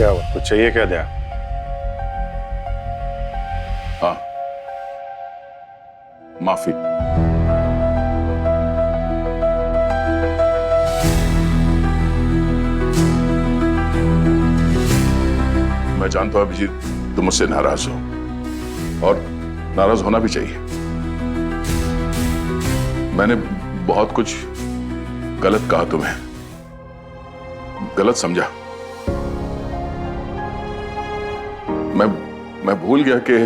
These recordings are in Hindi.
क्या हुआ? कुछ चाहिए क्या दया? हाँ, माफी। मैं जानता हूं अभिजीत, तुम मुझसे नाराज हो और नाराज होना भी चाहिए। मैंने बहुत कुछ गलत कहा, तुम्हें गलत समझा। मैं भूल गया कि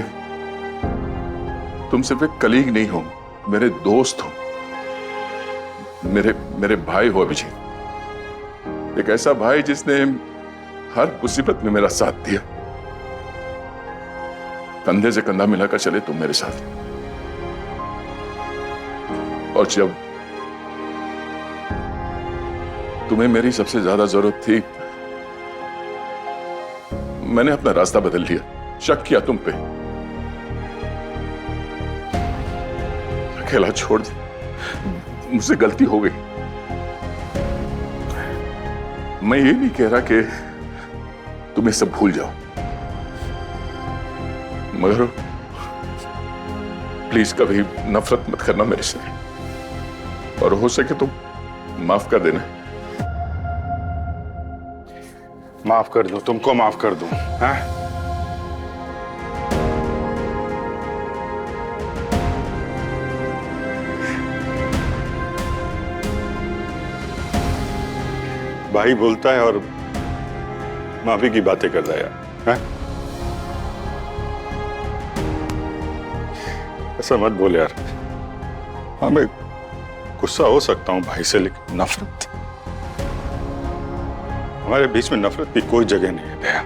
तुम सिर्फ एक कलीग नहीं हो, मेरे दोस्त हो, मेरे भाई हो अभिजीत। एक ऐसा भाई जिसने हर मुसीबत में मेरा साथ दिया। कंधे से कंधा मिलाकर चले तुम मेरे साथ। और जब तुम्हें मेरी सबसे ज्यादा जरूरत थी, मैंने अपना रास्ता बदल लिया, शक किया तुम पे, अकेला छोड़ दिया। मुझसे गलती हो गई। मैं ये नहीं कह रहा कि तुम ये सब भूल जाओ, मगर प्लीज कभी नफरत मत करना मेरे से, और हो सके तो माफ कर देना। माफ कर दूं? तुमको माफ कर दूं? हाँ? भाई बोलता है और माफी की बातें कर रहा है यार। हाँ? ऐसा मत बोल यार। हाँ, मैं गुस्सा हो सकता हूं भाई से, लेकिन नफरत, हमारे बीच में नफरत की कोई जगह नहीं है। दया,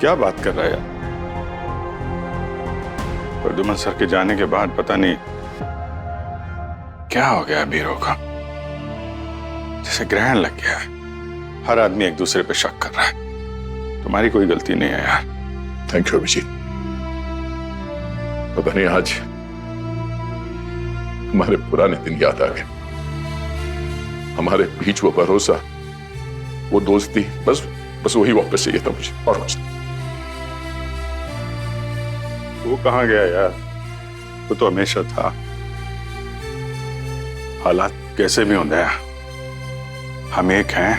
क्या बात कर रहा है यार? प्रद्युमन सर के जाने के बाद पता नहीं क्या हो गया बीरो का, जैसे ग्रहण लग गया है। हर आदमी एक दूसरे पे शक कर रहा है। तुम्हारी कोई गलती नहीं है यार। Thank you Abhijeet. पता नहीं आज हमारे पुराने दिन याद आ गए। हमारे बीच वो भरोसा, वो दोस्ती, बस वही वापस चाहिए था मुझे, और कुछ नहीं। वो कहाँ गया यार? वो तो हमेशा था। हालात कैसे भी हों दया, हम एक हैं,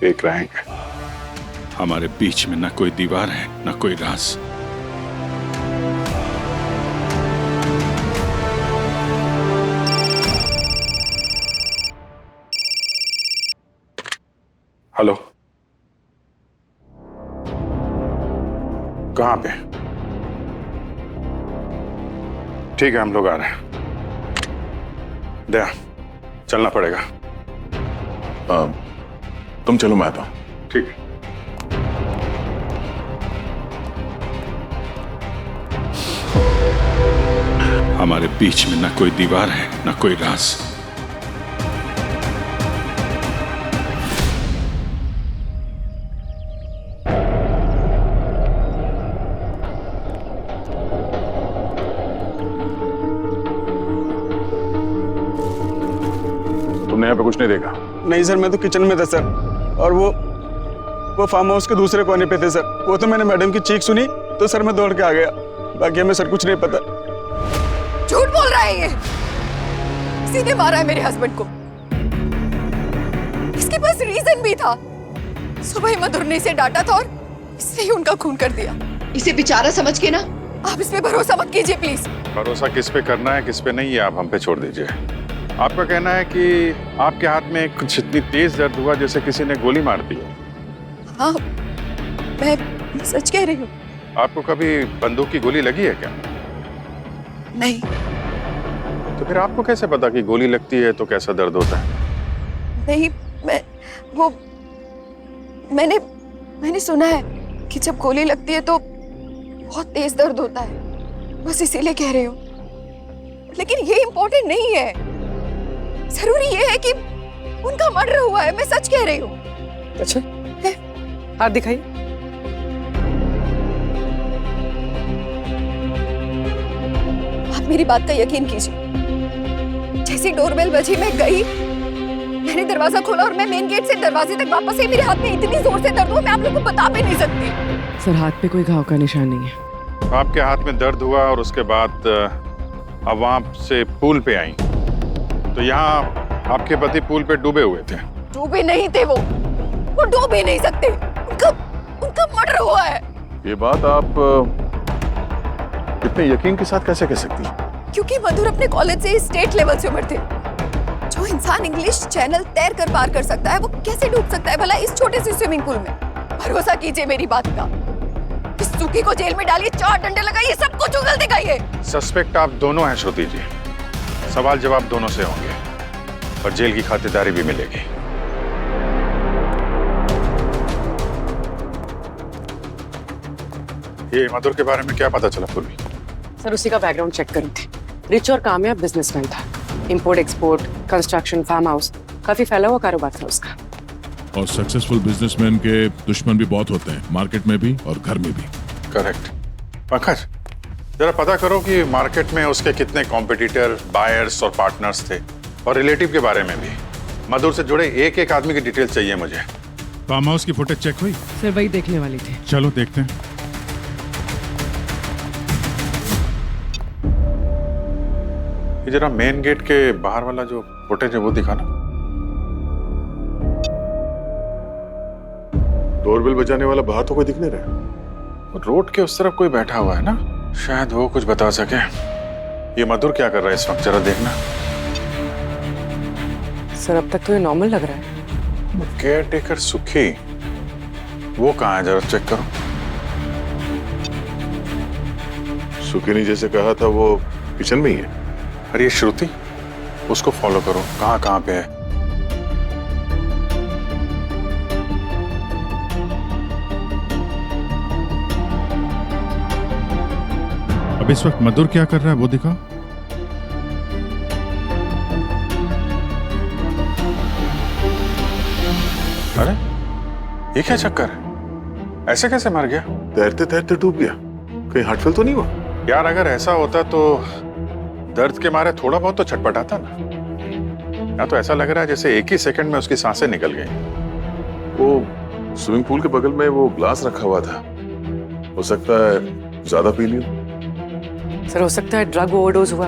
एक रहेंगे। हमारे बीच में ना कोई दीवार है, ना कोई राज। हेलो, कहाँ पे? ठीक है, हम लोग आ रहे हैं। दया, चलना पड़ेगा। तुम चलो, मैं आता हूं। ठीक है। हमारे बीच में ना कोई दीवार है, ना कोई राज। तुमने यहाँ पे कुछ नहीं देखा? नहीं सर, मैं तो किचन में था सर, और वो फार्म हाउस के दूसरे कोने पे थे सर। वो तो मैंने मैडम की चीख सुनी तो सर मैं दौड़ के आ गया। बाकी हमें सर कुछ नहीं पता। झूठ बोल रहा है ये। सीधे मारा है मेरे हस्बैंड को। इसके पास रीजन भी था। सुबह ही मधुर ने इसे डांटा था और इसने ही उनका खून कर दिया। इसे बेचारा समझ के ना आप इस पे भरोसा मत कीजिए प्लीज। भरोसा किस पे करना है किस पे नहीं, ये आप हम पे छोड़ दीजिए। आपका कहना है कि आपके हाथ में कुछ इतनी तेज दर्द हुआ जैसे किसी ने गोली मार दी। हाँ, मैं सच कह रही हूँ। आपको कभी बंदूक की गोली लगी है क्या? नहीं। तो फिर आपको कैसे पता कि गोली लगती है तो कैसा दर्द होता है? नहीं, मैंने सुना है कि जब गोली लगती है तो बहुत तेज दर्द होता है। बस इसीलिए कह रही हूँ। लेकिन ये इम्पोर्टेंट नहीं है। जरूरी ये है कि उनका मर्डर हुआ है। मैं सच कह रही हूँ। अच्छा, हाथ दिखाइए। आप मेरी बात का यकीन कीजिए। जैसी डोरबेल बजी मैं गई, मैंने दरवाजा खोला और मैं मेन गेट से दरवाजे तक वापस आई, मेरे हाथ में इतनी जोर से दर्द हुआ मैं आप लोगों को बता भी नहीं सकती। सर हाथ पे कोई घाव का निशान नहीं है। आपके हाथ में दर्द हुआ और उसके बाद अब वहां से पूल पे आई, तो यहाँ आपके पति पूल पे डूबे हुए थे। डूबे नहीं थे वो डूब ही नहीं सकते, उनका मर्डर हुआ है। ये बात आप इतने यकीन के साथ कैसे कह सकती हैं? क्योंकि मधुर अपने कॉलेज से स्टेट लेवल स्विमर थे। जो इंसान इंग्लिश चैनल तैर कर पार कर सकता है वो कैसे डूब सकता है भला इस छोटे से स्विमिंग पूल में? भरोसा कीजिए मेरी बात का। इस सुखी को जेल में डालिए, 4 डंडे लगाइए, सब कुछ उगल दिखाइए। सस्पेक्ट आप दोनों हैं श्रुति जी, सवाल जवाब दोनों से होंगे और जेल की खातिरदारी भी मिलेगी। ये मधुर के बारे में क्या पता चला पूर्वी? सर उसी का बैकग्राउंड चेक करी थी। रिच और कामयाब बिजनेसमैन था, import export, construction, farm house, काफी फैला हुआ कारोबार था उसका। और सक्सेसफुल बिजनेसमैन के दुश्मन भी बहुत होते हैं, मार्केट में भी और घर में भी। करेक्ट। पंकज, जरा पता करो कि मार्केट में उसके कितने कॉम्पिटिटर, बायर्स और पार्टनर्स थे, और रिलेटिव के बारे में भी। मधुर से जुड़े एक एक आदमी की डिटेल चाहिए मुझे। फार्म हाउस की फुटेज चेक हुई? सर वही देखने वाली थी। चलो देखते हैं। ये जरा मेन गेट के बाहर वाला जो फुटेज है वो दिखाना। डोरबेल बजाने वाला बाहर तो कोई दिख नहीं रहा। रोड के उस तरफ कोई बैठा हुआ है ना, शायद वो कुछ बता सके। ये मधुर क्या कर रहा है इस वक्त, जरा देखना। सर अब तक तो ये नॉर्मल लग रहा है। केयर टेकर सुखी, वो कहाँ है, जरा चेक करो। सुखी ने जैसे कहा था वो किचन में ही है। अरे ये श्रुति, उसको फॉलो करो, कहाँ कहाँ पे है। अब इस वक्त मधुर क्या कर रहा है वो दिखाओ। अरे ये क्या चक्कर है, ऐसे कैसे मर गया? तैरते तैरते डूब गया, कहीं हार्ट फेल तो नहीं हुआ? यार अगर ऐसा होता तो दर्द के मारे थोड़ा बहुत तो छटपटाता ना। या तो ऐसा लग रहा है जैसे एक ही सेकंड में उसकी सांसें निकल गई। वो स्विमिंग पूल के बगल में वो ग्लास रखा हुआ था, हो सकता है ज्यादा पी लिया। सर हो सकता है ड्रग ओवरडोज हुआ,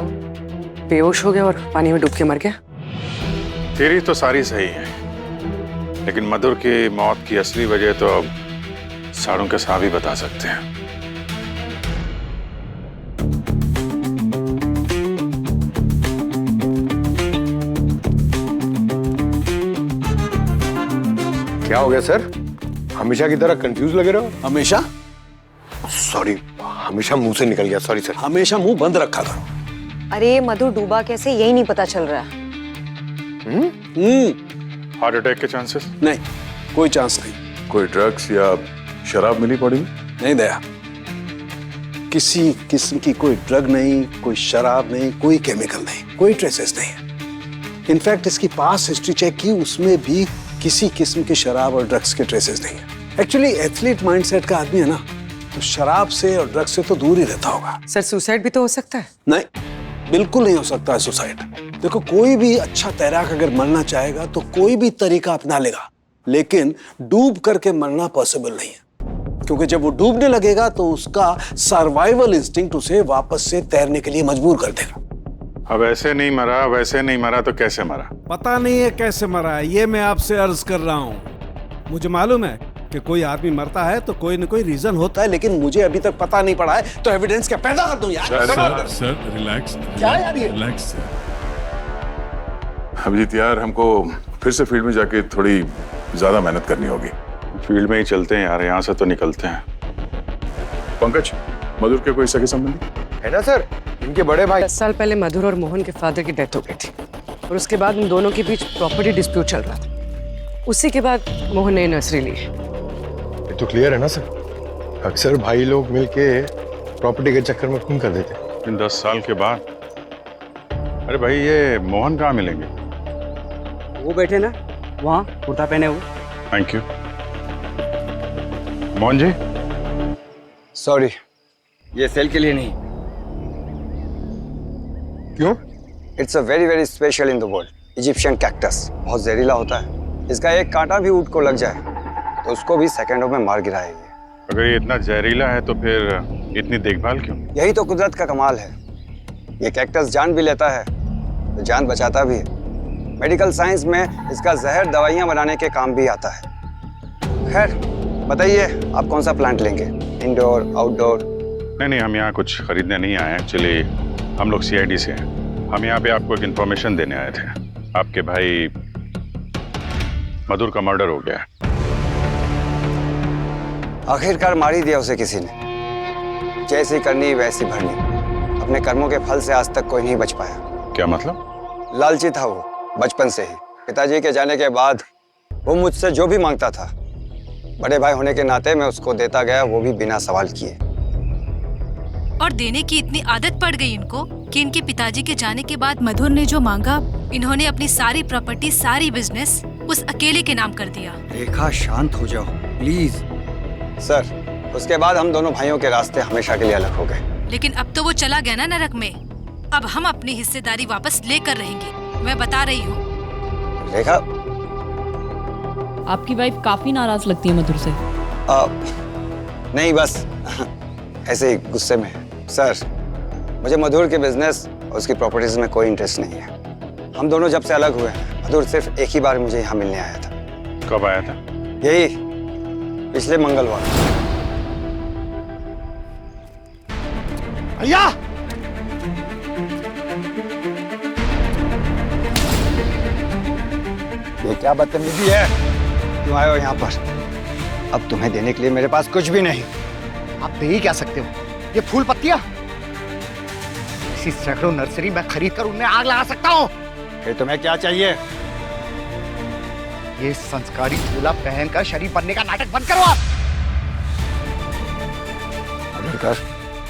बेहोश हो गया और पानी में डूब के मर गया। तेरी तो सारी सही है, लेकिन मधुर की मौत की असली वजह तो अब साड़ों के साहब ही बता सकते हैं। क्या हो गया सर? हमेशा की तरह कंफ्यूज लगे रहो। हमेशा? सॉरी, हमेशा मुंह से निकल गया, सॉरी सर। हमेशा मुंह बंद रखा करो। अरे मधुर डूबा कैसे यही नहीं पता चल रहा। हार्ट अटैक के चांसेस? नहीं, कोई चांस नहीं। कोई ड्रग्स या शराब मिली पड़ी? नहीं दया, किसी किस्म की कोई ड्रग नहीं, कोई शराब नहीं, कोई केमिकल नहीं, कोई ट्रेसेस नहीं है। इनफैक्ट इसकी पास हिस्ट्री चेक की, उसमें भी किसी किस्म की शराब और ड्रग्स के ट्रेसेस नहीं है। एक्चुअली एथलीट माइंडसेट का आदमी है ना, तो शराब से और ड्रग्स से तो दूर ही रहता होगा। सर सुसाइड भी तो हो सकता है। नहीं, बिल्कुल नहीं हो सकता है सुसाइड। देखो, कोई भी अच्छा तैराक अगर मरना चाहेगा तो कोई भी तरीका अपना लेगा, लेकिन डूब करके मरना पॉसिबल नहीं है, क्योंकि जब वो डूबने लगेगा तो उसका सर्वाइवल इंस्टिंक्ट उसे वापस से तैरने के लिए मजबूर कर देगा। अब ऐसे नहीं मरा, वैसे नहीं मरा, तो कैसे मरा? पता नहीं है कैसे मरा है, ये मैं आपसे अर्ज कर रहा हूँ। मुझे मालूम है कि कोई आदमी मरता है तो कोई न कोई रीजन होता है, लेकिन मुझे अभी तक पता नहीं पड़ा है, तो एविडेंस क्या पैदा कर दूं यार? सर रिलैक्स, क्या यार ये? रिलैक्स। अभिजीत यार, हमको फिर से फील्ड में जाके थोड़ी ज्यादा मेहनत करनी होगी। फील्ड में ही चलते हैं यार, यहाँ से तो निकलते हैं। पंकज, मधुर के कोई सगे संबंधी है ना सर? इनके बड़े भाई। 10 साल पहले मधुर और मोहन के फादर की डेथ हो गई थी और उसके बाद उन दोनों के बीच प्रॉपर्टी डिस्प्यूट चल रहा था। उसी के बाद मोहन ने नर्सरी ली। ये तो क्लियर है ना सर? अक्सर भाई लोग मिलके प्रॉपर्टी के चक्कर में खून कर देते। इन 10 साल के बाद। अरे भाई, ये मोहन कहाँ मिलेंगे? वो बैठे ना वहाँ, कुर्ता पहने हुए। Thank you. Mohan ji? Sorry. ये सेल के लिए नहीं। क्यों? It's a very very special in the world. Egyptian cactus, बहुत जहरीला होता है। इसका एक कांटा भी ऊँट को लग जाए तो उसको भी सेकंडों में मार गिराएगी। अगर ये इतना जहरीला है तो फिर इतनी देखभाल क्यों? यही तो कुदरत का कमाल है। ये कैक्टस जान भी लेता है तो जान बचाता भी है। मेडिकल साइंस में इसका जहर दवाइयाँ बनाने के काम भी आता है। खैर बताइए, आप कौन सा प्लांट लेंगे, इंडोर आउटडोर? नहीं, हम यहाँ कुछ खरीदने नहीं आए। एक्चुअली हम लोग CID से हैं। हम यहाँ पे आपको एक इन्फॉर्मेशन देने आए थे। आपके भाई मधुर का मर्डर हो गया है। आखिरकार मार ही दिया उसे किसी ने। जैसी करनी वैसी भरनी। अपने कर्मों के फल से आज तक कोई नहीं बच पाया। क्या मतलब? लालची था वो बचपन से ही। पिताजी के जाने के बाद वो मुझसे जो भी मांगता था, बड़े भाई होने के नाते मैं उसको देता गया, वो भी बिना सवाल किए। और देने की इतनी आदत पड़ गई इनको कि इनके पिताजी के जाने के बाद मधुर ने जो मांगा, इन्होंने अपनी सारी प्रॉपर्टी, सारी बिजनेस उस अकेले के नाम कर दिया। रेखा शांत हो जाओ प्लीज। सर, उसके बाद हम दोनों भाइयों के रास्ते हमेशा के लिए अलग हो गए। लेकिन अब तो वो चला गया ना नरक में। अब हम अपनी हिस्सेदारी वापस लेकर रहेंगे, मैं बता रही हूँ। रेखा, आपकी वाइफ काफी नाराज लगती है मधुर से। नहीं, बस ऐसे ही गुस्से में। सर, मुझे मधुर के बिजनेस और उसकी प्रॉपर्टीज में कोई इंटरेस्ट नहीं है। हम दोनों जब से अलग हुए हैं, मधुर सिर्फ एक ही बार मुझे यहाँ मिलने आया था। कब आया था? यही पिछले मंगलवार। भैया, ये क्या बदतमीजी है? क्यों आए हो यहाँ पर? अब तुम्हें देने के लिए मेरे पास कुछ भी नहीं। आप दे ही क्या सकते हो? ये फूल पत्तियां इसी सैकड़ों नर्सरी में खरीद कर उनमें आग लगा सकता हूँ। फिर तुम्हें क्या चाहिए? ये संस्कारी झोला पहनकर शरीफ बनने का नाटक बंद करो आप।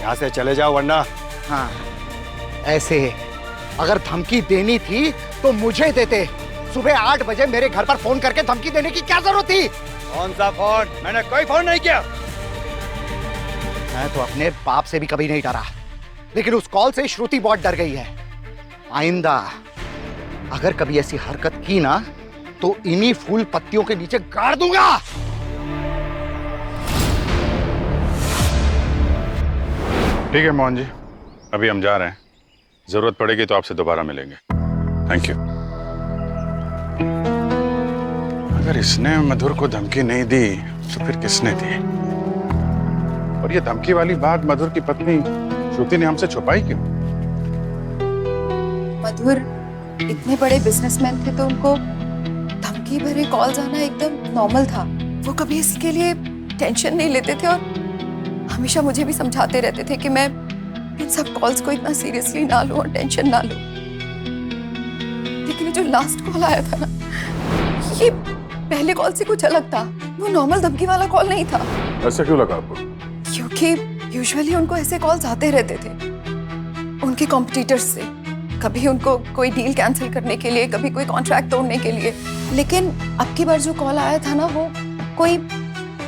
यहाँ से चले जाओ वरना। हाँ, ऐसे अगर धमकी देनी थी तो मुझे देते। सुबह 8 बजे मेरे घर पर फोन करके धमकी देने की क्या जरूरत थी? कौन सा फोन? मैंने कोई फोन नहीं किया। मैं तो अपने बाप से भी कभी नहीं डरा, लेकिन उस कॉल से श्रुति बहुत डर गई है। आइंदा अगर कभी ऐसी हरकत की ना तो इन्हीं फूल पत्तियों के नीचे गाड़ दूंगा। ठीक है मोहन जी, अभी हम जा रहे हैं। जरूरत पड़ेगी तो आपसे दोबारा मिलेंगे। Thank you. अगर इसने मधुर को धमकी नहीं दी तो फिर किसने दी? और ये धमकी वाली बात मधुर की पत्नी श्रुति ने हमसे छुपाई क्यों? मधुर इतने बड़े बिजनेसमैन थे तो उनको धमकी भरे कॉल्स आना एकदम नॉर्मल था। वो कभी इसके लिए टेंशन नहीं लेते थे और हमेशा मुझे भी समझाते रहते थे कि मैं इन सब कॉल्स को इतना सीरियसली ना लूं और टेंशन ना लूं। लेकिन जो लास्ट कॉल आया था ना, ये पहले कॉल से कुछ अलग था। वो नॉर्मल धमकी वाला कॉल नहीं था। ऐसा क्यों लगा आपको? क्योंकि यूजुअली उनको ऐसे कॉल्स आते रहते थे उनके कॉम्पिटिटर्स से। कभी उनको कोई डील कैंसिल करने के लिए, कभी कोई कॉन्ट्रैक्ट तोड़ने के लिए। लेकिन अब की बार जो कॉल आया था ना, वो कोई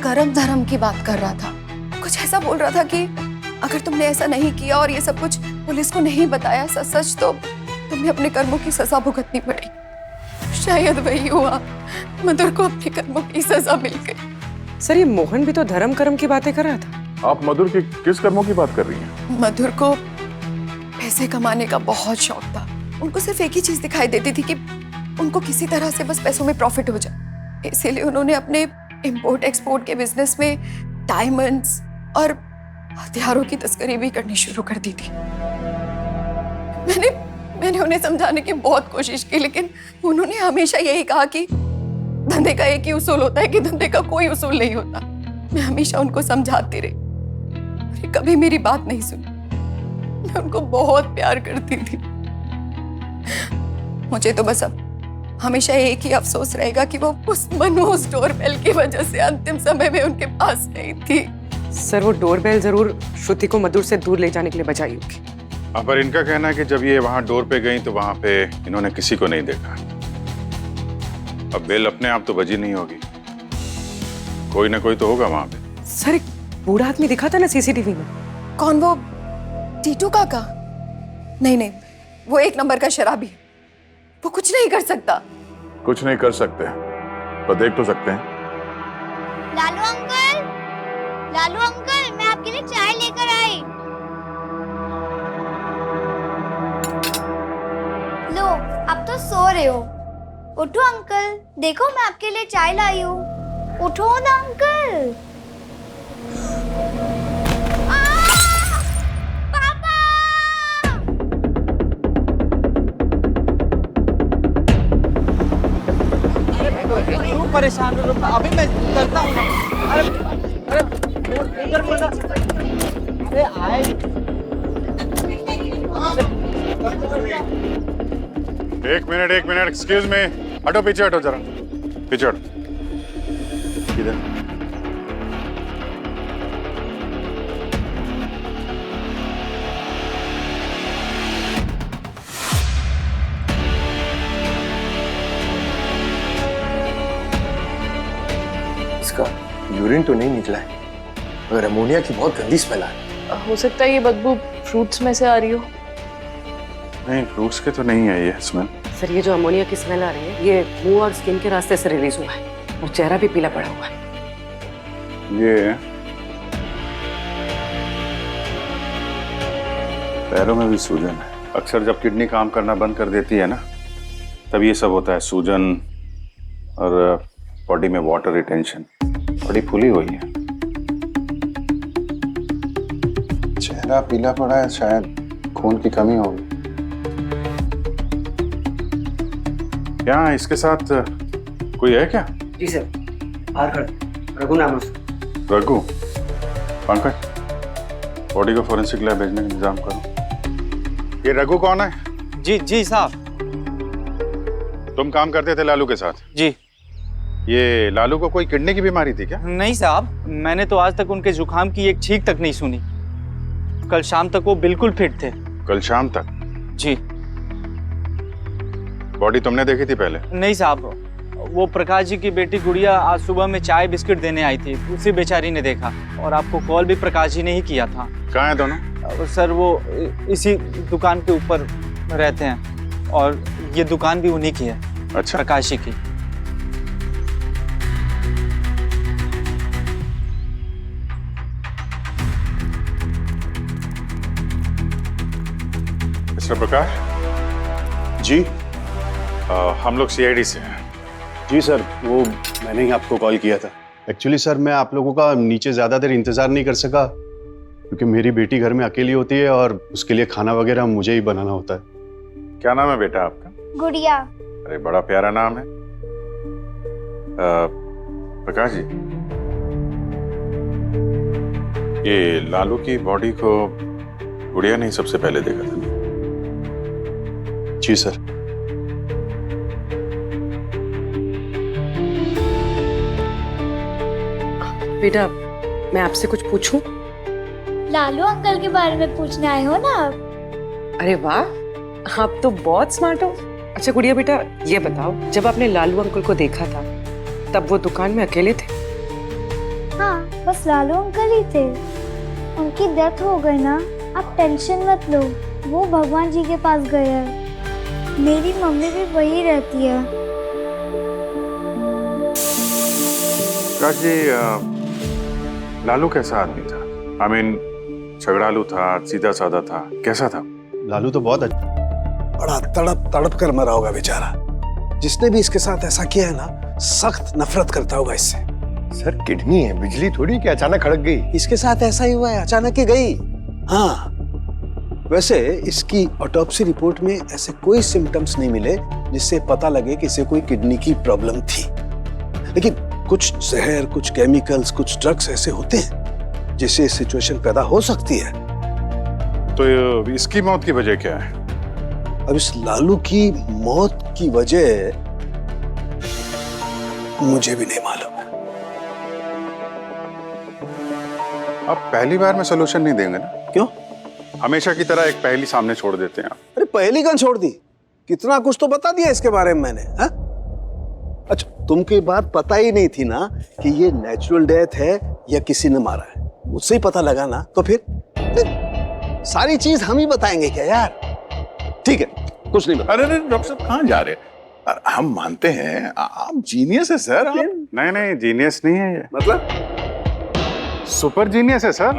कर्म धर्म की बात कर रहा था। कुछ ऐसा बोल रहा था कि अगर तुमने ऐसा नहीं किया और ये सब कुछ पुलिस को नहीं बताया सच सच, तो तुम्हें अपने कर्मों की सजा भुगतनी पड़ेगी। शायद वही हुआ, मधुर को अपने कर्मों की सजा मिल गई। सर, ये मोहन भी तो धर्म कर्म की बातें कर रहा था। आप मधुर के किस कर्मों की बात कर रही हैं? मधुर को पैसे कमाने का बहुत शौक था। उनको सिर्फ एक ही चीज दिखाई देती थी कि उनको किसी तरह से बस पैसों में प्रॉफिट हो जाए। इसीलिए उन्होंने अपने इंपोर्ट एक्सपोर्ट के बिजनेस में डायमंड्स और हथियारों की तस्करी भी करनी शुरू कर दी थी। मैंने उन्हें समझाने की बहुत कोशिश की, लेकिन उन्होंने हमेशा यही कहा कि धंधे का एक ही उसूल होता है कि धंधे का कोई उसूल नहीं होता। मैं हमेशा उनको समझाती रही, कभी मेरी बात नहीं सुनी। मैं उनको बहुत प्यार करती थी। मुझे तो बस अब हमेशा एक ही अफसोस रहेगा कि वो उस मनहूस डोरबेल की वजह से अंतिम समय में उनके पास नहीं थी। सर, वो डोरबेल जरूर श्रुति को मधुर से दूर ले जाने के लिए बजाई होगी। पर इनका कहना है कि जब ये वहां डोर पे गई तो वहां पे इन्होंने किसी को नहीं देखा। अब बेल अपने आप तो बजी नहीं होगी, कोई ना कोई तो होगा वहां पे। सर, एक बूढ़ा आदमी दिखा था ना सीसीटीवी में। कौन? वो टीटू काका? नहीं, वो एक नंबर का शराबी है। वो कुछ नहीं कर सकता। कुछ नहीं कर सकते पर देख तो सकते हैं। लालू अंकल मैं आपके लिए चाय लेकर आई। लो अब तो सो रहे हो। उठो अंकल, देखो मैं आपके लिए चाय लाई हूँ। उठो ना अंकल। परेशान हो अभी मैं करता हूँ। अरे इधर बोला। अरे आए। एक मिनट एक्सक्यूज मी, हटो पीछे हटो जरा, पीछे हटो। किधर? इसका यूरिन तो नहीं निकला है, मगर अमोनिया की बहुत गंदी स्मेल आ रही है। हो सकता है ये बदबू फ्रूट्स में से आ रही हो। नहीं, फ्रूट्स के तो नहीं है ये स्मेल। सर ये जो अमोनिया की स्मेल आ रही है ये मुंह और स्किन के रास्ते से रिलीज हुआ है और चेहरा भी पीला पड़ा हुआ है। ये पैरों में भी सूजन है। अक्सर जब किडनी काम करना बंद कर देती है ना, तब ये सब होता है, सूजन और बॉडी में वाटर रिटेंशन। बड़ी फूली हुई है, चेहरा पीला पड़ा है, शायद खून की कमी होगी। क्या इसके साथ कोई है क्या? जी सर, बाहर खड़े, रघु नाम है उसका। रघु? पंकज, बॉडी को फोरेंसिक लैब भेजने का इंतजाम करो। ये रघु कौन है? जी साहब। तुम काम करते थे लालू के साथ? जी। ये लालू को कोई किडनी की बीमारी थी क्या? नहीं साहब, मैंने तो आज तक उनके जुकाम की एक छींक तक नहीं सुनी। कल शाम तक वो बिल्कुल फिट थे। कल शाम तक? जी। बॉडी तुमने देखी थी पहले? नहीं साहब, वो प्रकाश जी की बेटी गुड़िया आज सुबह में चाय बिस्किट देने आई थी, उसी बेचारी ने देखा। और आपको कॉल भी प्रकाश जी ने ही किया था। कहाँ है दोनों? सर वो इसी दुकान के ऊपर रहते हैं और ये दुकान भी उन्हीं की है। अच्छा। प्रकाश जी की। मिस्टर प्रकाश जी। हम लोग सीआईडी से हैं। जी सर, वो मैंने ही आपको कॉल किया था। एक्चुअली सर मैं आप लोगों का नीचे ज़्यादा देर इंतज़ार नहीं कर सका, क्योंकि मेरी बेटी घर में अकेली होती है और उसके लिए खाना वगैरह मुझे ही बनाना होता है। क्या नाम है बेटा आपका? गुड़िया। अरे बड़ा प्यारा नाम है। प्रकाश जी, ये लालू की बॉडी को गुड़िया ने सबसे पहले देखा था? जी सर। बेटा मैं आपसे कुछ पूछूं? लालू अंकल के बारे में पूछने आए हो ना आप? अरे वाह, आप तो बहुत स्मार्ट हो। अच्छा गुड़िया बेटा ये बताओ, जब आपने लालू अंकल को देखा था तब वो दुकान में अकेले थे? हाँ, बस लालू अंकल ही थे। उनकी डेथ हो गई ना, आप टेंशन मत लो, वो भगवान जी के पास गए हैं। मेरी मम्मी भी वही रहती है। प्रकाश जी, लालू कैसा आदमी था? आई मीन झगड़ालू था, सीधा साधा था, कैसा था? लालू तो बहुत अच्छा, बड़ा तड़प तड़प कर मरा होगा बेचारा। जिसने भी इसके साथ ऐसा किया है ना, सख्त नफरत करता होगा इससे। सर किडनी है, बिजली थोड़ी कि अचानक खड़क गई। इसके साथ ऐसा ही हुआ है, अचानक ही गई। हाँ, वैसे इसकी ऑटोप्सी रिपोर्ट में ऐसे कोई सिम्टम्स नहीं मिले जिससे पता लगे कि इसे कोई किडनी की प्रॉब्लम थी। लेकिन कुछ जहर, कुछ केमिकल्स, कुछ ड्रग्स ऐसे होते हैं जिससे सिचुएशन पैदा हो सकती है। तो इसकी मौत की वजह क्या है? अब इस लालू की मौत की वजह मुझे भी नहीं मालूम। अब पहली बार में सोल्यूशन नहीं देंगे ना? क्यों? हमेशा की तरह एक पहेली सामने छोड़ देते हैं आप। अरे पहेली कौन छोड़ दी? कितना कुछ तो बता दिया इसके बारे में मैंने। हा? अच्छा, तुमको ये बात पता ही नहीं थी ना कि ये नेचुरल डेथ है या किसी ने मारा है? मुझसे ही पता लगा ना, तो फिर सारी चीज हम ही बताएंगे क्या यार? ठीक है, कुछ नहीं बता। अरे डॉक्टर साहब कहाँ जा रहे हैं? हम मानते हैं आप जीनियस है सर। आप नहीं जीनियस नहीं है ये, मतलब सुपर जीनियस है sir.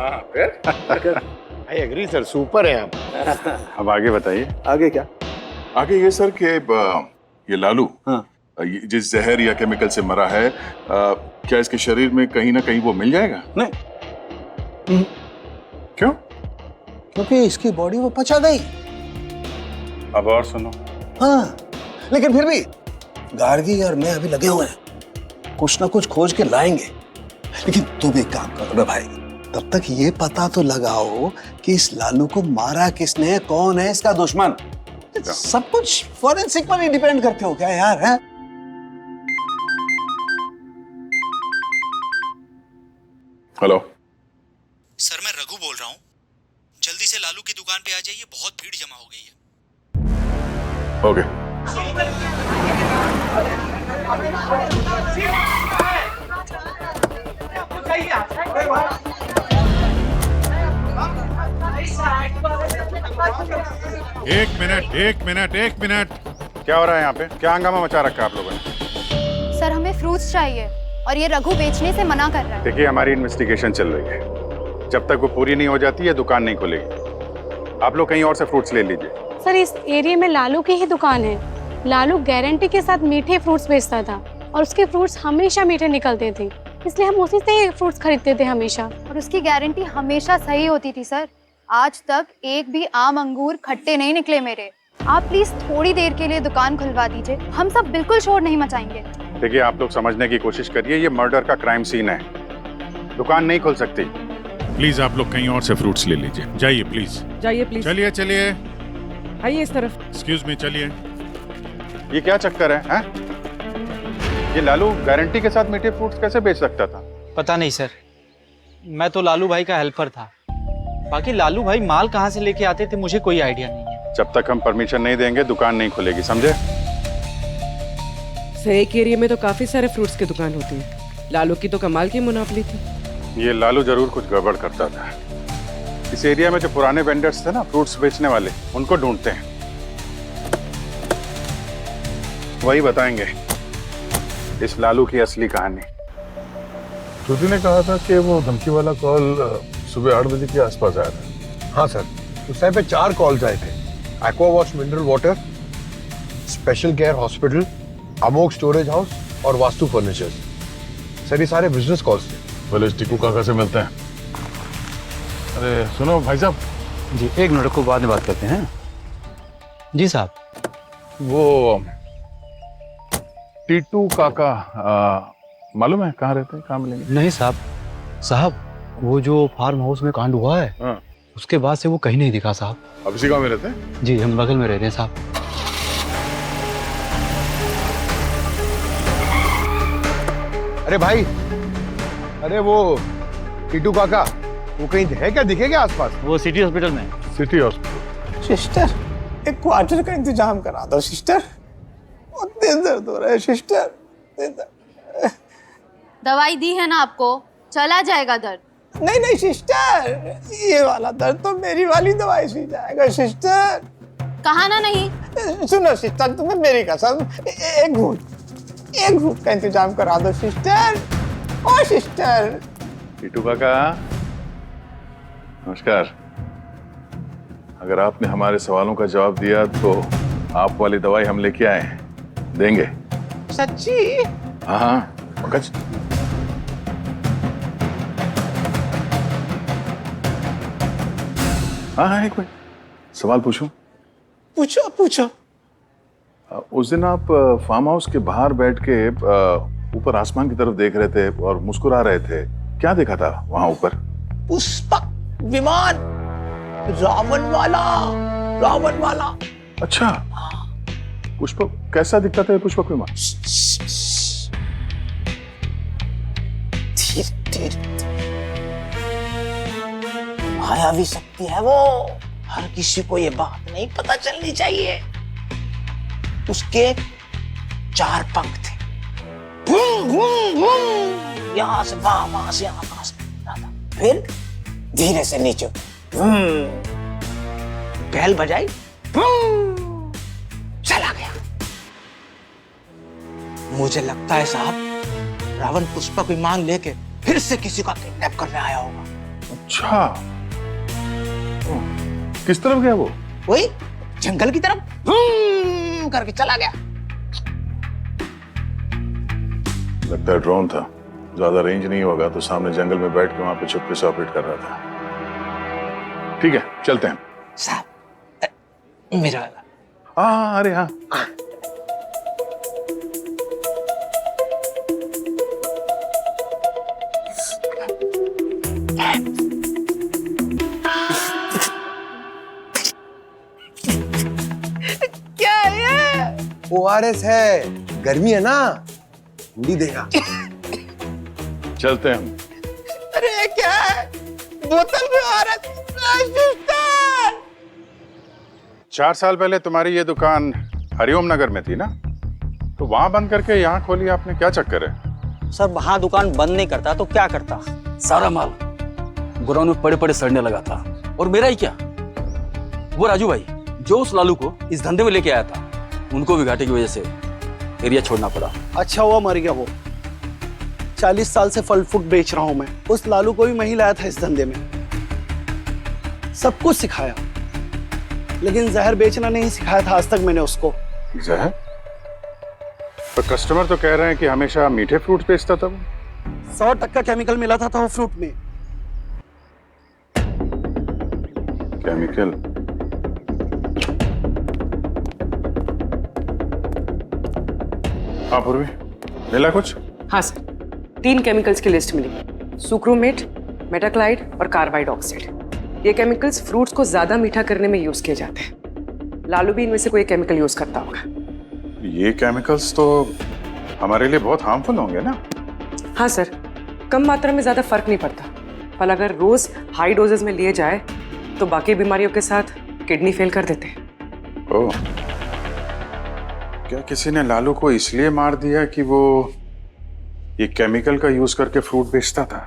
I agree sir, super है आप। अब आगे बताइए। आगे क्या? आगे ये सर कि ये लालू ये जिस जहर या केमिकल से मरा है, क्या इसके शरीर में कहीं ना कहीं वो मिल जाएगा? नहीं। क्यों? क्योंकि इसकी बॉडी वो पचा गई। अब और सुनो। हाँ, लेकिन फिर भी गार्गी और मैं अभी लगे हुए हैं, कुछ ना कुछ खोज के लाएंगे। लेकिन तुम एक काम करो ना भाई, तब तक ये पता तो लगाओ कि इस लालू को मारा किसने, कौन है इसका दुश्मन। सब कुछ फॉरेंसिक पर ही डिपेंड करते हो क्या यार? है हेलो सर, मैं रघु बोल रहा हूँ। जल्दी से लालू की दुकान पे आ जाइए, बहुत भीड़ जमा हो गई है। ओके। एक मिनट क्या हो रहा है यहाँ पे? क्या हंगामा मचा रखा है आप लोगों ने? सर हमें फ्रूट्स चाहिए और ये रघु बेचने से मना कर रहा है। देखिए हमारी इन्वेस्टिगेशन चल रही है, जब तक वो पूरी नहीं हो जाती है दुकान नहीं खुलेगी। आप लोग कहीं और से फ्रूट्स ले लीजिए। सर इस एरिया में लालू की ही दुकान है। लालू गारंटी के साथ मीठे फ्रूट्स बेचता था और उसके फ्रूट्स हमेशा मीठे निकलते थे, इसलिए हम उसी से ही फ्रूट्स खरीदते थे हमेशा। और उसकी गारंटी हमेशा सही होती थी सर। आज तक एक भी आम अंगूर खट्टे नहीं निकले मेरे। आप प्लीज थोड़ी देर के लिए दुकान खुलवा दीजिए, हम सब बिल्कुल शोर नहीं मचाएंगे। देखिए आप लोग समझने की कोशिश करिए, ये मर्डर का क्राइम सीन है, दुकान नहीं खुल सकती। प्लीज आप लोग कहीं और से फ्रूट्स ले लीजिए। जाइए प्लीज। जाइए प्लीज। चलिए चलिए, आइए इस तरफ। एक्सक्यूज मी, चलिए। ये क्या चक्कर है? ये लालू गारंटी के साथ मीठे फ्रूट्स कैसे बेच सकता था? पता नहीं सर, मैं तो लालू भाई का हेल्पर था। बाकी लालू भाई माल कहाँ से लेके आते थे मुझे कोई आइडिया नहीं है। जब तक हम परमिशन नहीं देंगे दुकान नहीं खुलेगी, समझे? सर एक एरिया में तो काफी सारे फ्रूट्स की दुकान होती है, लालू की तो कमाल की मुनाफली थी। ये लालू जरूर कुछ गड़बड़ करता था। इस एरिया में जो पुराने वेंडर्स थे ना फ्रूट्स बेचने वाले, उनको ढूंढते हैं, वही बताएंगे इस लालू की असली कहानी। श्रुति ने कहा था कि वो धमकी वाला कॉल सुबह 8 बजे के आसपास आया था। हाँ सर, उस टाइम पे 4 कॉल्स आए थे। Aqua wash mineral water, special care hospital, Amok storage house और वास्तु फर्नीचर्स। सर ये सारे बिजनेस कॉल्स थे। बोले टीकू काका से मिलते हैं। अरे सुनो भाई साहब जी, एक मिनट को बाद में बात करते हैं। जी साहब। वो टीटू काका मालूम है कहाँ रहते हैं, कहाँ मिलेंगे? नहीं साहब वो जो फार्म हाउस में कांड हुआ है उसके बाद से वो कहीं नहीं दिखा साहब। अब इसी गांव में रहते हैं? जी हम बगल में रह रहे हैं साहब। अरे भाई, अरे वो टीटू काका वो कहीं है क्या, दिखेगा आसपास? वो सिटी हॉस्पिटल में। City hospital. सिस्टर, एक क्वार्टर का इंतजाम करा दो सिस्टर, बहुत दिल दर्द हो रहा है सिस्टर। दवाई दी है ना आपको, चला जाएगा दर्द। नहीं सिस्टर, ये वाला दर्द तो मेरी वाली दवाई से जाएगा सिस्टर। कहा ना नहीं। सुनो सिस्टर, तुम्हें मेरी कसम, एक घूट का इंतजाम करा दो सिस्टर। ओ सिस्टर। टीटू काका नमस्कार। अगर आपने हमारे सवालों का जवाब दिया तो आप वाली दवाई हम लेके आए हैं, देंगे? सच्ची? हाँ पंकज। हाँ एक मिनट, सवाल पूछूं? पूछो। उस दिन आप फार्म हाउस के बाहर बैठ के ऊपर आसमान की तरफ देख रहे थे और मुस्कुरा रहे थे, क्या देखा था वहां ऊपर? पुष्पक विमान, रावण वाला। अच्छा, पुष्पक कैसा दिखता था ये पुष्पक विमान? धीरे मायावी शक्ति है वो, हर किसी को ये बात नहीं पता चलनी चाहिए। उसके 4 पंख थे, यहाँ से वहां से यहाँ से, फिर धीरे से नीचे बैल बजाई, मुझे लगता है साहब रावण पुष्पक विमान लेके फिर से किसी का किडनैप करने आया होगा। अच्छा, किस तरफ गया वो? वही जंगल की तरफ करके चला गया। लगता है ड्रोन था, ज्यादा रेंज नहीं होगा तो सामने जंगल में बैठ के वहां पे चुपके से ऑपरेट कर रहा था। ठीक है, चलते हैं। साहब मेरा वाला। हाँ, अरे हाँ। क्या है? ORS है, गर्मी है ना, ठंडी देगा। चलते हैं हम। अरे क्या है? बोतल में औरत 4 साल पहले तुम्हारी ये दुकान हरिओम नगर में थी ना, तो वहां बंद करके यहाँ खोली आपने, क्या चक्कर है? सर वहाँ दुकान बंद नहीं करता तो क्या करता? सारा माल गोदाम में पड़े पड़े सड़ने लगा था। और मेरा ही क्या, वो राजू भाई जो उस लालू को इस धंधे में लेके आया था, उनको भी घाटे की वजह से एरिया छोड़ना पड़ा। अच्छा हुआ मर गया वो। 40 साल से फल फ्रूट बेच रहा हूं मैं। उस लालू को भी मैं ही लाया था इस धंधे में, सब कुछ सिखाया, लेकिन जहर बेचना नहीं सिखाया था आज तक मैंने उसको। जहर? पर कस्टमर तो कह रहे हैं कि हमेशा मीठे फ्रूट बेचता था वो। 100% केमिकल मिला था वो फ्रूट में। केमिकल? हाँ पूर्वी, मिला कुछ? हाँ सर, 3 केमिकल्स की लिस्ट मिली। सुक्रोमेट, मेटाक्लाइड और कार्बाइड ऑक्साइड। ये केमिकल्स फ्रूट्स को ज्यादा मीठा करने में यूज किए जाते हैं। लालू भी इनमें से कोई केमिकल यूज करता होगा। ये केमिकल्स तो हमारे लिए बहुत हार्मफुल होंगे ना? हाँ सर, कम मात्रा में ज्यादा फर्क नहीं पड़ता, पर अगर रोज हाई डोजेस में लिए जाए तो बाकी बीमारियों के साथ किडनी फेल कर देते हैं। ओह, क्या किसी ने लालू को इसलिए मार दिया कि वो ये केमिकल का यूज करके फ्रूट बेचता था?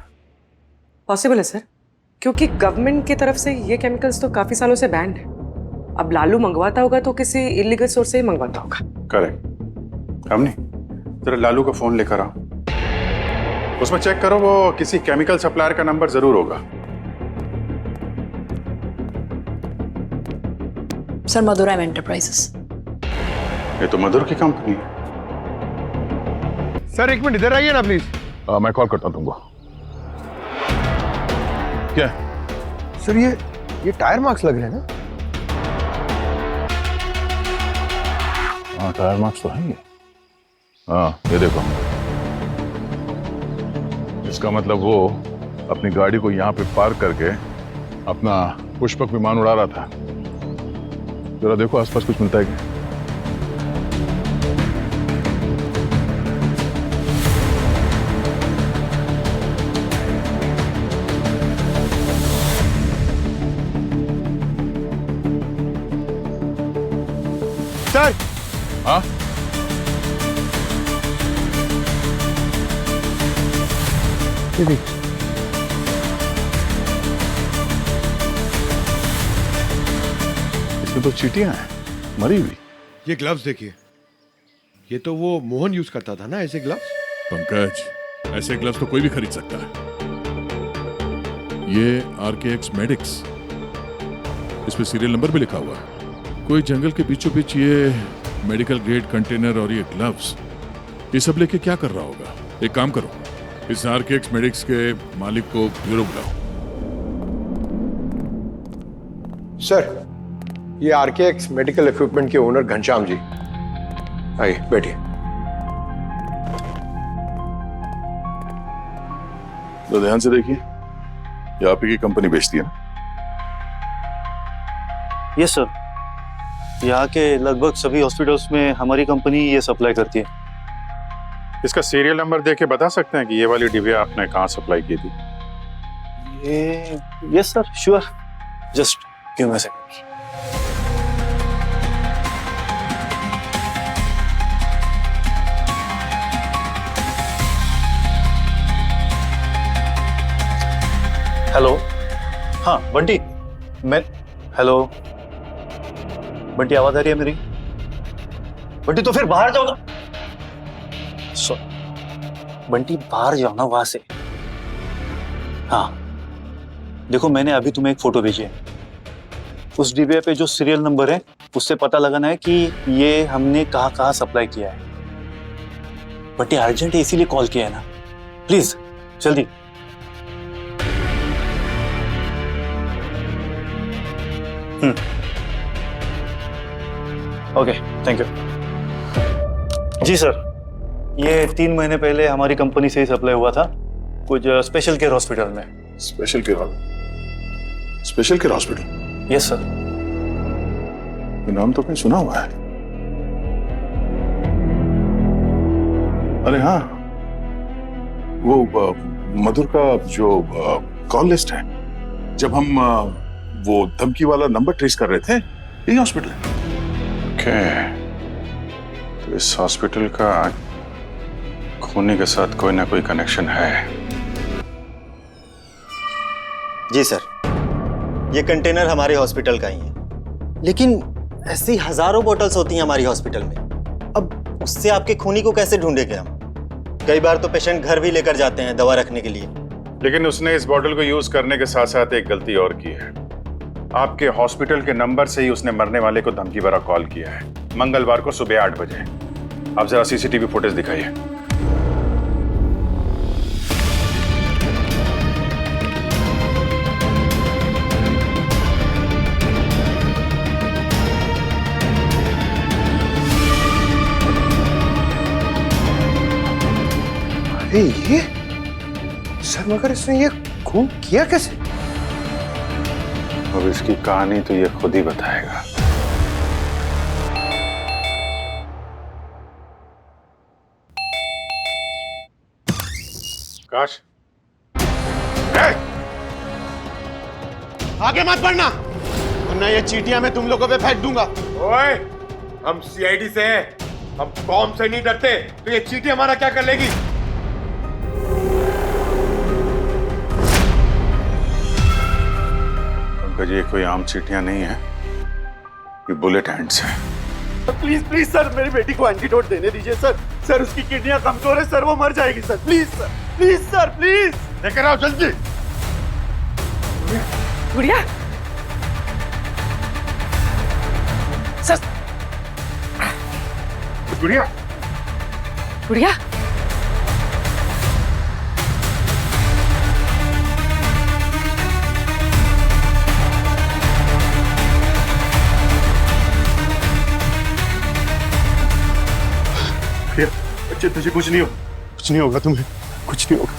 पॉसिबल है सर, क्योंकि गवर्नमेंट की तरफ से ये केमिकल्स तो काफी सालों से बैंड है। अब लालू मंगवाता होगा तो किसी इलीगल सोर्स से ही मंगवाता होगा। करेक्ट। हमने जरा लालू का फोन लेकर आओ, उसमें चेक करो, वो किसी केमिकल सप्लायर का नंबर जरूर होगा। सर मधुरा एंटरप्राइजेस। ये तो मधुर की कंपनी है। सर एक मिनट इधर आइए ना प्लीज। मैं कॉल करता हूँ तुमको। क्या? सर ये टायर मार्क्स लग रहे हैं ना? हाँ टायर मार्क्स तो हैं ये। हाँ ये देखो, इसका मतलब वो अपनी गाड़ी को यहाँ पे पार्क करके अपना पुष्पक विमान उड़ा रहा था। जरा देखो आसपास कुछ मिलता है क्या? सर। हाँ? इसमें तो चींटियां हैं, मरी हुई। ये ग्लव्स देखिए, ये तो वो मोहन यूज करता था ना ऐसे ग्लव्स। पंकज, ऐसे ग्लव्स तो कोई भी खरीद सकता है। ये RKX मेडिक्स, इस पे सीरियल नंबर भी लिखा हुआ है। कोई जंगल के बीचों बीच ये मेडिकल ग्रेड कंटेनर और ये ग्लव्स, ये सब लेके क्या कर रहा होगा? एक काम करो, इस RKX मेडिक्स के मालिक को ब्यूरो बुलाओ। सर, ये RKX मेडिकल इक्विपमेंट के ओनर घनश्याम जी, आइए बैठिए। तो ध्यान से देखिए, ये आप ही की कंपनी बेचती है ना? यस सर, यहाँ के लगभग सभी हॉस्पिटल्स में हमारी कंपनी ये सप्लाई करती है। इसका सीरियल नंबर देख के बता सकते हैं कि ये वाली डिबिया आपने कहाँ सप्लाई की थी? ये yes sir, sure, just give me a second. Hello, हाँ बंटी, मैं हेलो बंटी, आवाज आ रही है मेरी? बंटी तो फिर बाहर जाओ ना। बंटी बाहर जाओ ना वहां से। हाँ देखो, मैंने अभी तुम्हें एक फोटो भेजी है। उस डिब्बे पे जो सीरियल नंबर है उससे पता लगाना है कि ये हमने कहाँ कहाँ सप्लाई किया है। बंटी अर्जेंट है इसीलिए कॉल किया है ना, प्लीज जल्दी। Okay thank you. जी सर, ये 3 महीने पहले हमारी कंपनी से ही सप्लाई हुआ था कुछ स्पेशल केयर हॉस्पिटल में। Special care hospital? Yes sir. ये नाम तो कहीं सुना हुआ है। अरे हाँ, वो मधुर का जो कॉल लिस्ट है, जब हम वो धमकी वाला नंबर ट्रेस कर रहे थे, यही हॉस्पिटल है। ओके, तो इस हॉस्पिटल का खूनी के साथ कोई ना कोई कनेक्शन है। जी सर, ये कंटेनर हमारे हॉस्पिटल का ही है, लेकिन ऐसी हजारों बोतल्स होती हैं हमारी हॉस्पिटल में। अब उससे आपके खूनी को कैसे ढूंढेंगे हम? कई बार तो पेशेंट घर भी लेकर जाते हैं दवा रखने के लिए। लेकिन उसने इस बॉटल को यूज करने के साथ साथ एक गलती और की है। आपके हॉस्पिटल के नंबर से ही उसने मरने वाले को धमकी भरा कॉल किया है, मंगलवार को सुबह 8 बजे। आप जरा सीसीटीवी फुटेज दिखाइए। अरे ये सर, मगर इसने ये खून किया कैसे? अब इसकी कहानी तो ये खुद ही बताएगा। काश, आगे मत बढ़ना, वरना ये चीटियां मैं तुम लोगों पे फेंक दूंगा। ओए, हम सीआईडी से हैं, हम कॉम से नहीं डरते, तो ये चीटी हमारा क्या कर लेगी? पंकज, ये कोई आम चीटियां नहीं है, ये बुलेट हैंड्स है। प्लीज प्लीज सर, मेरी बेटी को एंटीडोट देने दीजिए सर। सर उसकी किडनियां कमजोर है सर, वो मर जाएगी sir. Please sir, please sir, please लेकर आओ जल्दी। गुड़िया, सर, गुड़िया, गुड़िया, बच्चे तुझे कुछ नहीं होगा, कुछ नहीं होगा, तुम्हें कुछ नहीं होगा।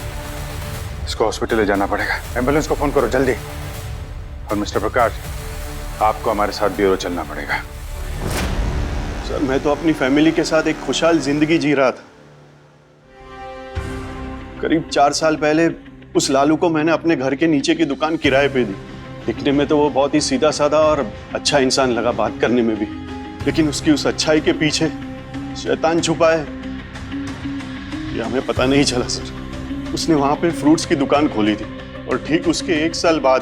इसको हॉस्पिटल ले जाना पड़ेगा। एम्बुलेंस को फोन करो जल्दी। और मिस्टर प्रकाश, आपको हमारे साथ ब्यूरो चलना पड़ेगा। सर मैं तो अपनी फैमिली के साथ एक खुशहाल जिंदगी जी रहा था। करीब 4 साल पहले उस लालू को मैंने अपने घर के नीचे की दुकान किराए पे दी। दिखने में तो वो बहुत ही सीधा साधा और अच्छा इंसान लगा, बात करने में भी, लेकिन उसकी उस अच्छाई के पीछे शैतान छुपा है, ये हमें पता नहीं चला सर। उसने वहां पे फ्रूट्स की दुकान खोली थी और ठीक उसके 1 साल बाद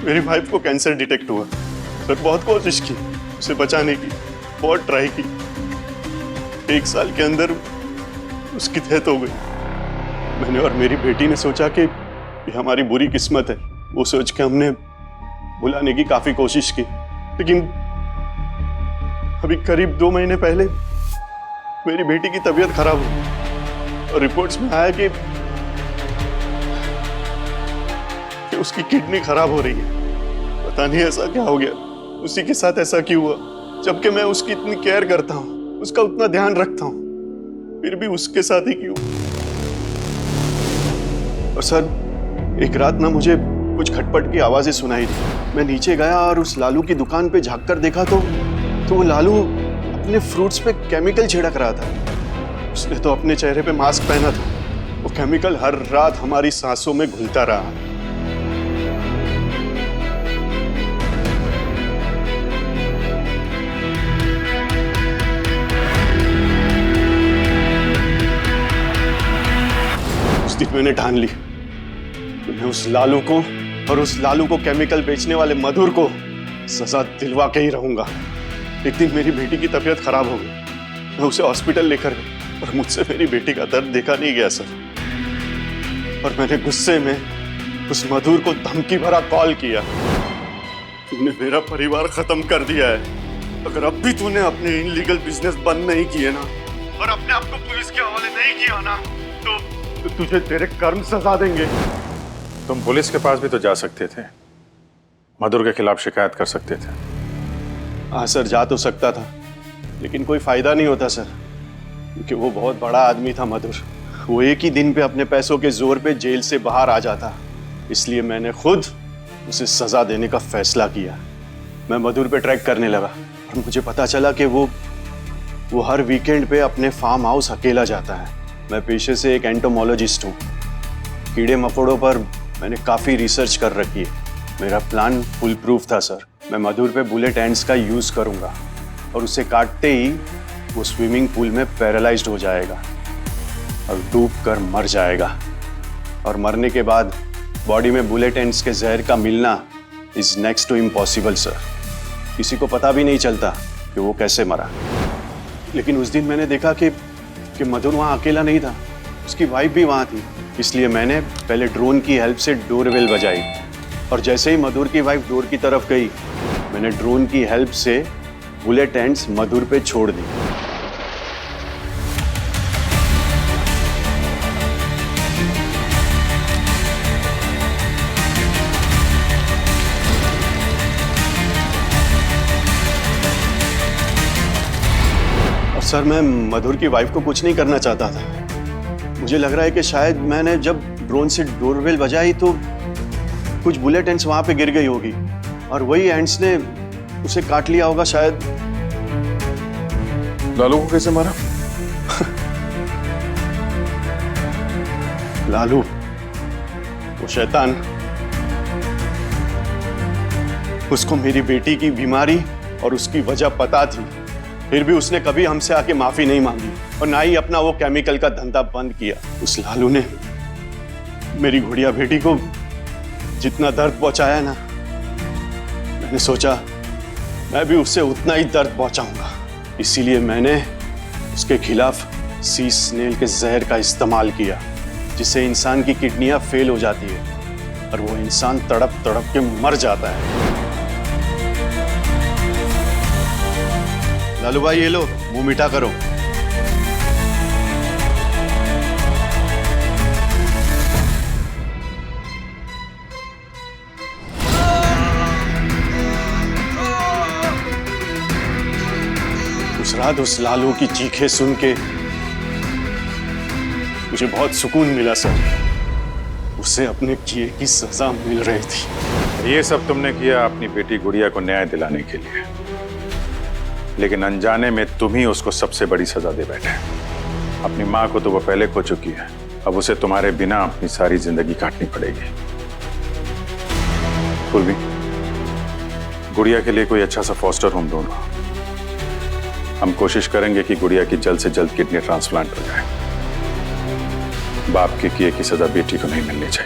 मेरी वाइफ को कैंसर डिटेक्ट हुआ। सर बहुत कोशिश की उसे बचाने की, बहुत ट्राई की। 1 साल के अंदर उसकी डेथ हो गई। मैंने और मेरी बेटी ने सोचा कि ये हमारी बुरी किस्मत है। वो सोच के हमने बुलाने की काफी कोशिश की, लेकिन अभी करीब 2 महीने पहले मेरी बेटी की तबीयत खराब हुई और रिपोर्ट्स में आया कि उसकी किडनी खराब हो रही है। पता नहीं ऐसा क्या हो गया, उसी के साथ ऐसा क्यों हुआ, जबकि मैं उसकी इतनी केयर करता हूँ, उसका उतना ध्यान रखता हूँ, फिर भी उसके साथ ही क्यों। और सर एक रात ना मुझे कुछ खटपट की आवाजें सुनाई दी। मैं नीचे गया और उस लालू की दुकान पे झांक कर देखा तो वो लालू अपने फ्रूट्स पे केमिकल छिड़क रहा था। उसने तो अपने चेहरे पे मास्क पहना था। वो केमिकल हर रात हमारी सांसों में घुलता रहा। उस दिन मैंने ठान ली, मैं उस लालू को और उस लालू को केमिकल बेचने वाले मधुर को सजा दिलवा के ही रहूंगा। एक दिन मेरी बेटी की तबीयत खराब हो गई, मैं उसे हॉस्पिटल लेकर गया और मुझसे मेरी बेटी का दर्द देखा नहीं गया सर। और मैंने गुस्से में उस मधुर को धमकी भरा कॉल किया। तूने मेरा परिवार खत्म कर दिया है। अगर अब भी तूने अपने इनलीगल बिजनेस बंद नहीं किए ना और अपने आप को पुलिस के हवाले नहीं किया ना तो तुझे तेरे कर्म सजा देंगे। तुम पुलिस के पास भी तो जा सकते थे, मधुर के खिलाफ शिकायत कर सकते थे। हाँ सर, जा तो सकता था, लेकिन कोई फायदा नहीं होता सर, क्योंकि वो बहुत बड़ा आदमी था मधुर। वो एक ही दिन पे अपने पैसों के जोर पे जेल से बाहर आ जाता। इसलिए मैंने खुद उसे सजा देने का फैसला किया। मैं मधुर पे ट्रैक करने लगा और मुझे पता चला कि वो हर वीकेंड पे अपने फार्म हाउस अकेला जाता है। मैं पेशे से एक एंटोमोलॉजिस्ट हूँ। कीड़े मकोड़ों पर मैंने काफ़ी रिसर्च कर रखी है। मेरा प्लान फुल प्रूफ था सर। मैं मधुर पे बुलेट एंड्स का यूज़ करूँगा और उसे काटते ही वो स्विमिंग पूल में पैरालाइज्ड हो जाएगा और डूब कर मर जाएगा। और मरने के बाद बॉडी में बुलेट एंड्स के जहर का मिलना is next to impossible sir. किसी को पता भी नहीं चलता कि वो कैसे मरा। लेकिन उस दिन मैंने देखा कि मधुर वहाँ अकेला नहीं था, उसकी वाइफ भी वहाँ थी। इसलिए मैंने पहले ड्रोन की हेल्प से डोरबेल बजाई और जैसे ही मधुर की वाइफ डोर की तरफ गई, मैंने ड्रोन की हेल्प से बुलेट एंड्स मधुर पे छोड़ दी। और सर, मैं मधुर की वाइफ को कुछ नहीं करना चाहता था। मुझे लग रहा है कि शायद मैंने जब ड्रोन से डोरबेल बजाई तो कुछ बुलेट एंड्स वहां पे गिर गई होगी और वही एंड्स ने उसे काट लिया होगा शायद। लालू को कैसे मारा? लालू, वो शैतान, उसको मेरी बेटी की बीमारी और उसकी वजह पता थी, फिर भी उसने कभी हमसे आके माफी नहीं मांगी और ना ही अपना वो केमिकल का धंधा बंद किया। उस लालू ने मेरी गुड़िया बेटी को जितना दर्द पहुंचाया ना, मैंने सोचा मैं भी उससे उतना ही दर्द पहुंचाऊंगा। इसीलिए मैंने उसके खिलाफ सी स्नेल के जहर का इस्तेमाल किया, जिससे इंसान की किडनियां फेल हो जाती है और वो इंसान तड़प तड़प के मर जाता है। लालू भाई, ये लो, मुंह मीठा करो। उस रात उस लालू की चीखें सुन के मुझे बहुत सुकून मिला सर। उसे अपने किए की सजा मिल रही थी। ये सब तुमने किया अपनी बेटी गुड़िया को न्याय दिलाने के लिए, लेकिन अनजाने में तुम ही उसको सबसे बड़ी सजा दे बैठे। अपनी माँ को तो वो पहले खो चुकी है, अब उसे तुम्हारे बिना अपनी सारी जिंदगी काटनी पड़ेगी। पूर्वी, गुड़िया के लिए कोई अच्छा सा फॉस्टर होम ढूंढो। हम कोशिश करेंगे कि गुड़िया की जल्द से जल्द किडनी ट्रांसप्लांट हो जाए। बाप के किए की सजा बेटी को नहीं मिलनी चाहिए।